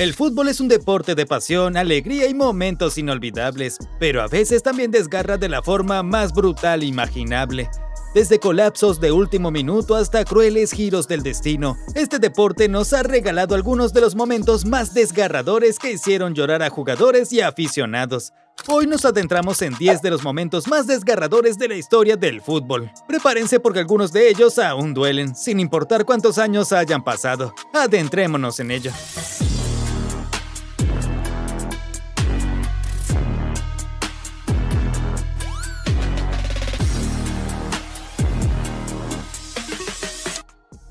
El fútbol es un deporte de pasión, alegría y momentos inolvidables, pero a veces también desgarra de la forma más brutal imaginable. Desde colapsos de último minuto hasta crueles giros del destino, este deporte nos ha regalado algunos de los momentos más desgarradores que hicieron llorar a jugadores y aficionados. Hoy nos adentramos en 10 de los momentos más desgarradores de la historia del fútbol. Prepárense porque algunos de ellos aún duelen, sin importar cuántos años hayan pasado. Adentrémonos en ello.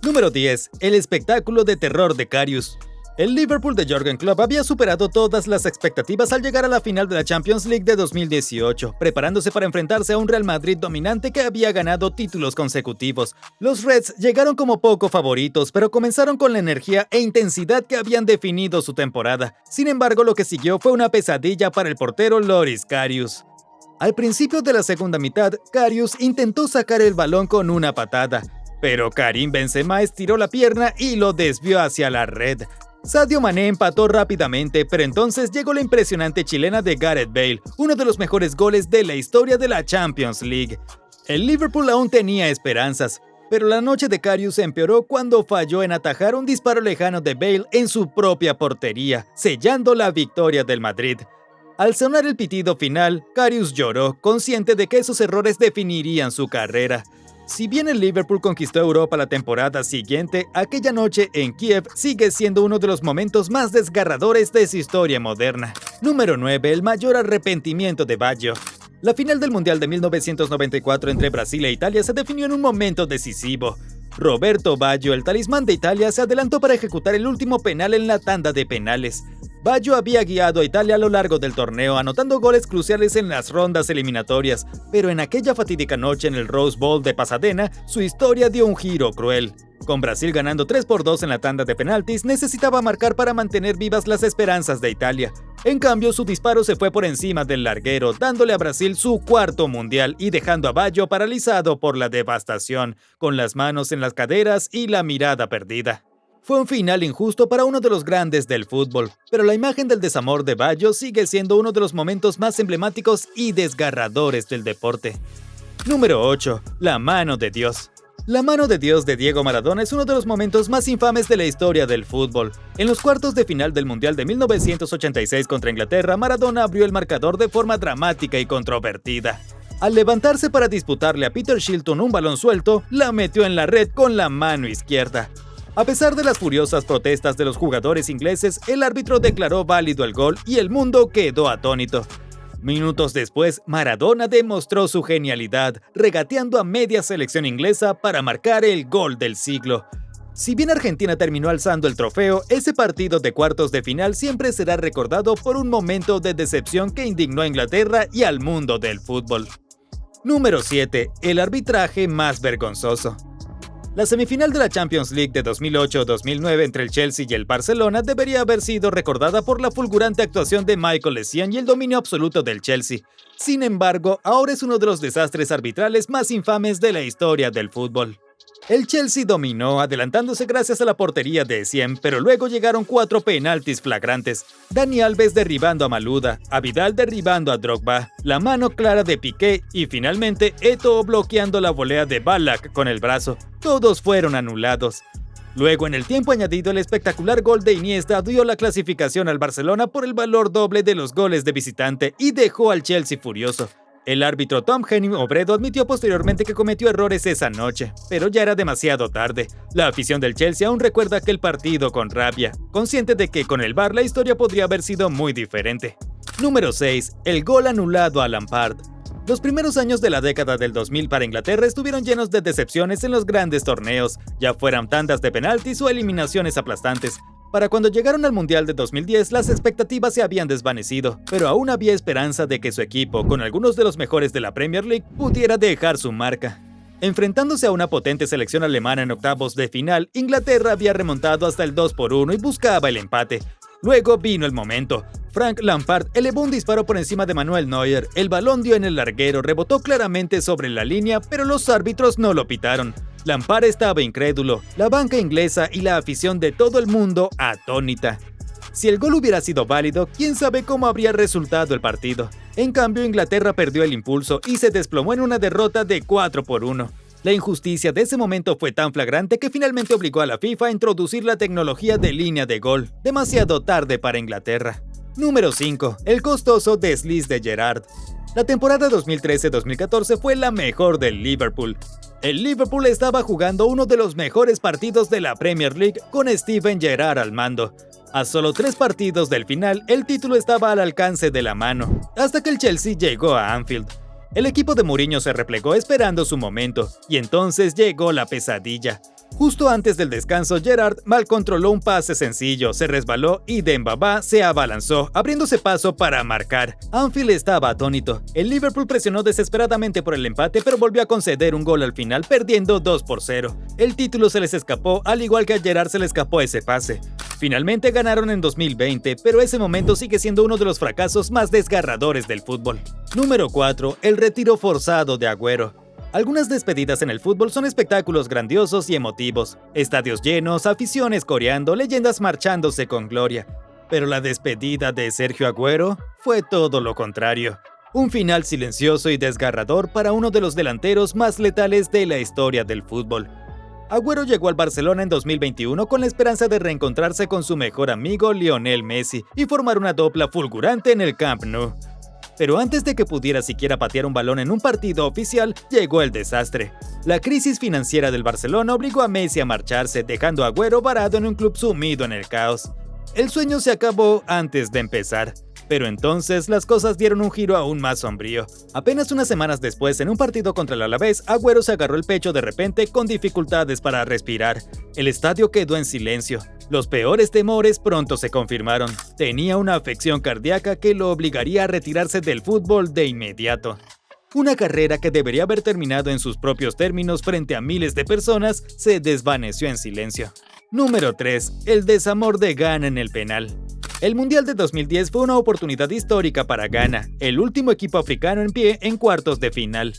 Número 10. El espectáculo de terror de Karius. El Liverpool de Jürgen Klopp había superado todas las expectativas al llegar a la final de la Champions League de 2018, preparándose para enfrentarse a un Real Madrid dominante que había ganado títulos consecutivos. Los Reds llegaron como poco favoritos, pero comenzaron con la energía e intensidad que habían definido su temporada. Sin embargo, lo que siguió fue una pesadilla para el portero Loris Karius. Al principio de la segunda mitad, Karius intentó sacar el balón con una patada, pero Karim Benzema estiró la pierna y lo desvió hacia la red. Sadio Mané empató rápidamente, pero entonces llegó la impresionante chilena de Gareth Bale, uno de los mejores goles de la historia de la Champions League. El Liverpool aún tenía esperanzas, pero la noche de Karius empeoró cuando falló en atajar un disparo lejano de Bale en su propia portería, sellando la victoria del Madrid. Al sonar el pitido final, Karius lloró, consciente de que esos errores definirían su carrera. Si bien el Liverpool conquistó Europa la temporada siguiente, aquella noche en Kiev sigue siendo uno de los momentos más desgarradores de su historia moderna. Número 9. El mayor arrepentimiento de Baggio. La final del Mundial de 1994 entre Brasil e Italia se definió en un momento decisivo. Roberto Baggio, el talismán de Italia, se adelantó para ejecutar el último penal en la tanda de penales. Baggio había guiado a Italia a lo largo del torneo, anotando goles cruciales en las rondas eliminatorias, pero en aquella fatídica noche en el Rose Bowl de Pasadena, su historia dio un giro cruel. Con Brasil ganando 3-2 en la tanda de penaltis, necesitaba marcar para mantener vivas las esperanzas de Italia. En cambio, su disparo se fue por encima del larguero, dándole a Brasil su cuarto mundial y dejando a Baggio paralizado por la devastación, con las manos en las caderas y la mirada perdida. Fue un final injusto para uno de los grandes del fútbol, pero la imagen del desamor de Baggio sigue siendo uno de los momentos más emblemáticos y desgarradores del deporte. Número 8. La mano de Dios. La mano de Dios de Diego Maradona es uno de los momentos más infames de la historia del fútbol. En los cuartos de final del Mundial de 1986 contra Inglaterra, Maradona abrió el marcador de forma dramática y controvertida. Al levantarse para disputarle a Peter Shilton un balón suelto, la metió en la red con la mano izquierda. A pesar de las furiosas protestas de los jugadores ingleses, el árbitro declaró válido el gol y el mundo quedó atónito. Minutos después, Maradona demostró su genialidad, regateando a media selección inglesa para marcar el gol del siglo. Si bien Argentina terminó alzando el trofeo, ese partido de cuartos de final siempre será recordado por un momento de decepción que indignó a Inglaterra y al mundo del fútbol. Número 7. El arbitraje más vergonzoso. La semifinal de la Champions League de 2008-2009 entre el Chelsea y el Barcelona debería haber sido recordada por la fulgurante actuación de Michael Essien y el dominio absoluto del Chelsea. Sin embargo, ahora es uno de los desastres arbitrales más infames de la historia del fútbol. El Chelsea dominó, adelantándose gracias a la portería de Essien, pero luego llegaron 4 penaltis flagrantes. Dani Alves derribando a Malouda, a Vidal derribando a Drogba, la mano clara de Piqué y finalmente Eto'o bloqueando la volea de Ballack con el brazo. Todos fueron anulados. Luego, en el tiempo añadido, el espectacular gol de Iniesta dio la clasificación al Barcelona por el valor doble de los goles de visitante y dejó al Chelsea furioso. El árbitro Tom Henning Obredo admitió posteriormente que cometió errores esa noche, pero ya era demasiado tarde. La afición del Chelsea aún recuerda aquel partido con rabia, consciente de que con el VAR la historia podría haber sido muy diferente. Número 6. El gol anulado a Lampard. Los primeros años de la década del 2000 para Inglaterra estuvieron llenos de decepciones en los grandes torneos, ya fueran tandas de penaltis o eliminaciones aplastantes. Para cuando llegaron al Mundial de 2010, las expectativas se habían desvanecido, pero aún había esperanza de que su equipo, con algunos de los mejores de la Premier League, pudiera dejar su marca. Enfrentándose a una potente selección alemana en octavos de final, Inglaterra había remontado hasta el 2-1 y buscaba el empate. Luego vino el momento. Frank Lampard elevó un disparo por encima de Manuel Neuer, el balón dio en el larguero, rebotó claramente sobre la línea, pero los árbitros no lo pitaron. Lampard estaba incrédulo, la banca inglesa y la afición de todo el mundo atónita. Si el gol hubiera sido válido, quién sabe cómo habría resultado el partido. En cambio, Inglaterra perdió el impulso y se desplomó en una derrota de 4-1. La injusticia de ese momento fue tan flagrante que finalmente obligó a la FIFA a introducir la tecnología de línea de gol, demasiado tarde para Inglaterra. Número 5. El costoso desliz de Gerrard. La temporada 2013-2014 fue la mejor del Liverpool. El Liverpool estaba jugando uno de los mejores partidos de la Premier League con Steven Gerrard al mando. A solo 3 partidos del final, el título estaba al alcance de la mano, hasta que el Chelsea llegó a Anfield. El equipo de Mourinho se replegó esperando su momento, y entonces llegó la pesadilla. Justo antes del descanso, Gerrard mal controló un pase sencillo, se resbaló y Dembaba se abalanzó, abriéndose paso para marcar. Anfield estaba atónito. El Liverpool presionó desesperadamente por el empate, pero volvió a conceder un gol al final, perdiendo 2-0. El título se les escapó, al igual que a Gerrard se le escapó ese pase. Finalmente ganaron en 2020, pero ese momento sigue siendo uno de los fracasos más desgarradores del fútbol. Número 4. El retiro forzado de Agüero. Algunas despedidas en el fútbol son espectáculos grandiosos y emotivos, estadios llenos, aficiones coreando, leyendas marchándose con gloria. Pero la despedida de Sergio Agüero fue todo lo contrario. Un final silencioso y desgarrador para uno de los delanteros más letales de la historia del fútbol. Agüero llegó al Barcelona en 2021 con la esperanza de reencontrarse con su mejor amigo Lionel Messi y formar una dupla fulgurante en el Camp Nou. Pero antes de que pudiera siquiera patear un balón en un partido oficial, llegó el desastre. La crisis financiera del Barcelona obligó a Messi a marcharse, dejando a Agüero varado en un club sumido en el caos. El sueño se acabó antes de empezar. Pero entonces las cosas dieron un giro aún más sombrío. Apenas unas semanas después, en un partido contra el Alavés, Agüero se agarró el pecho de repente con dificultades para respirar. El estadio quedó en silencio. Los peores temores pronto se confirmaron. Tenía una afección cardíaca que lo obligaría a retirarse del fútbol de inmediato. Una carrera que debería haber terminado en sus propios términos frente a miles de personas se desvaneció en silencio. Número 3. El desamor de Ghana en el penal. El Mundial de 2010 fue una oportunidad histórica para Ghana, el último equipo africano en pie en cuartos de final.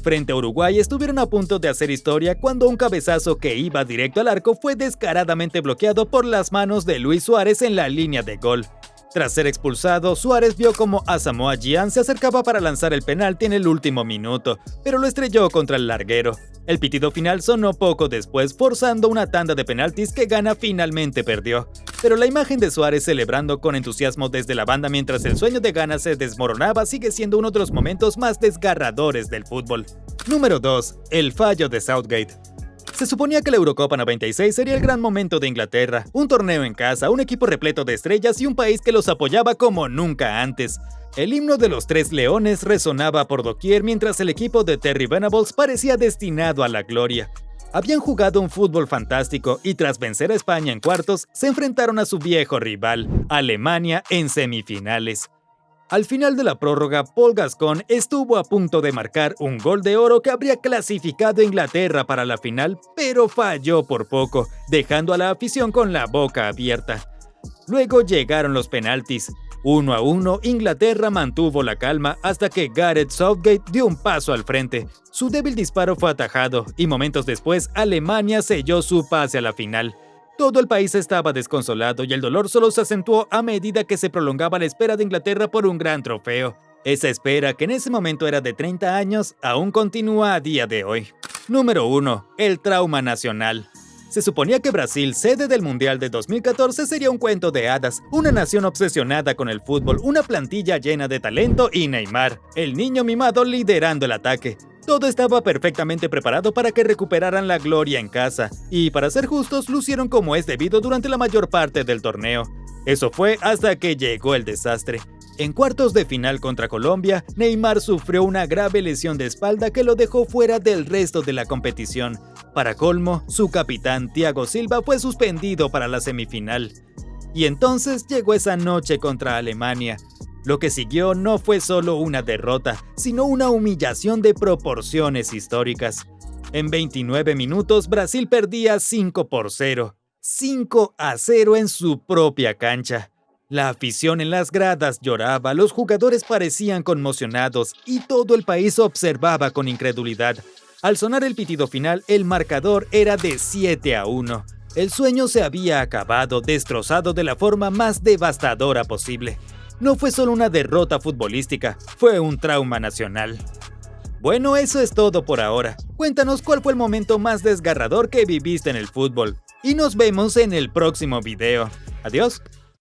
Frente a Uruguay estuvieron a punto de hacer historia cuando un cabezazo que iba directo al arco fue descaradamente bloqueado por las manos de Luis Suárez en la línea de gol. Tras ser expulsado, Suárez vio como Asamoah Gyan se acercaba para lanzar el penalti en el último minuto, pero lo estrelló contra el larguero. El pitido final sonó poco después, forzando una tanda de penaltis que Ghana finalmente perdió. Pero la imagen de Suárez celebrando con entusiasmo desde la banda mientras el sueño de Ghana se desmoronaba sigue siendo uno de los momentos más desgarradores del fútbol. Número 2. El fallo de Southgate. Se suponía que la Eurocopa 96 sería el gran momento de Inglaterra, un torneo en casa, un equipo repleto de estrellas y un país que los apoyaba como nunca antes. El himno de los Tres Leones resonaba por doquier mientras el equipo de Terry Venables parecía destinado a la gloria. Habían jugado un fútbol fantástico y tras vencer a España en cuartos, se enfrentaron a su viejo rival, Alemania, en semifinales. Al final de la prórroga, Paul Gascoigne estuvo a punto de marcar un gol de oro que habría clasificado a Inglaterra para la final, pero falló por poco, dejando a la afición con la boca abierta. Luego llegaron los penaltis. 1-1, Inglaterra mantuvo la calma hasta que Gareth Southgate dio un paso al frente. Su débil disparo fue atajado y momentos después Alemania selló su pase a la final. Todo el país estaba desconsolado y el dolor solo se acentuó a medida que se prolongaba la espera de Inglaterra por un gran trofeo. Esa espera, que en ese momento era de 30 años, aún continúa a día de hoy. Número 1. El trauma nacional. Se suponía que Brasil, sede del Mundial de 2014, sería un cuento de hadas, una nación obsesionada con el fútbol, una plantilla llena de talento y Neymar, el niño mimado liderando el ataque. Todo estaba perfectamente preparado para que recuperaran la gloria en casa, y para ser justos, lucieron como es debido durante la mayor parte del torneo. Eso fue hasta que llegó el desastre. En cuartos de final contra Colombia, Neymar sufrió una grave lesión de espalda que lo dejó fuera del resto de la competición. Para colmo, su capitán Thiago Silva fue suspendido para la semifinal. Y entonces llegó esa noche contra Alemania. Lo que siguió no fue solo una derrota, sino una humillación de proporciones históricas. En 29 minutos, Brasil perdía 5-0. 5-0 en su propia cancha. La afición en las gradas lloraba, los jugadores parecían conmocionados y todo el país observaba con incredulidad. Al sonar el pitido final, el marcador era de 7-1. El sueño se había acabado, destrozado de la forma más devastadora posible. No fue solo una derrota futbolística, fue un trauma nacional. Bueno, eso es todo por ahora. Cuéntanos cuál fue el momento más desgarrador que viviste en el fútbol. Y nos vemos en el próximo video. Adiós.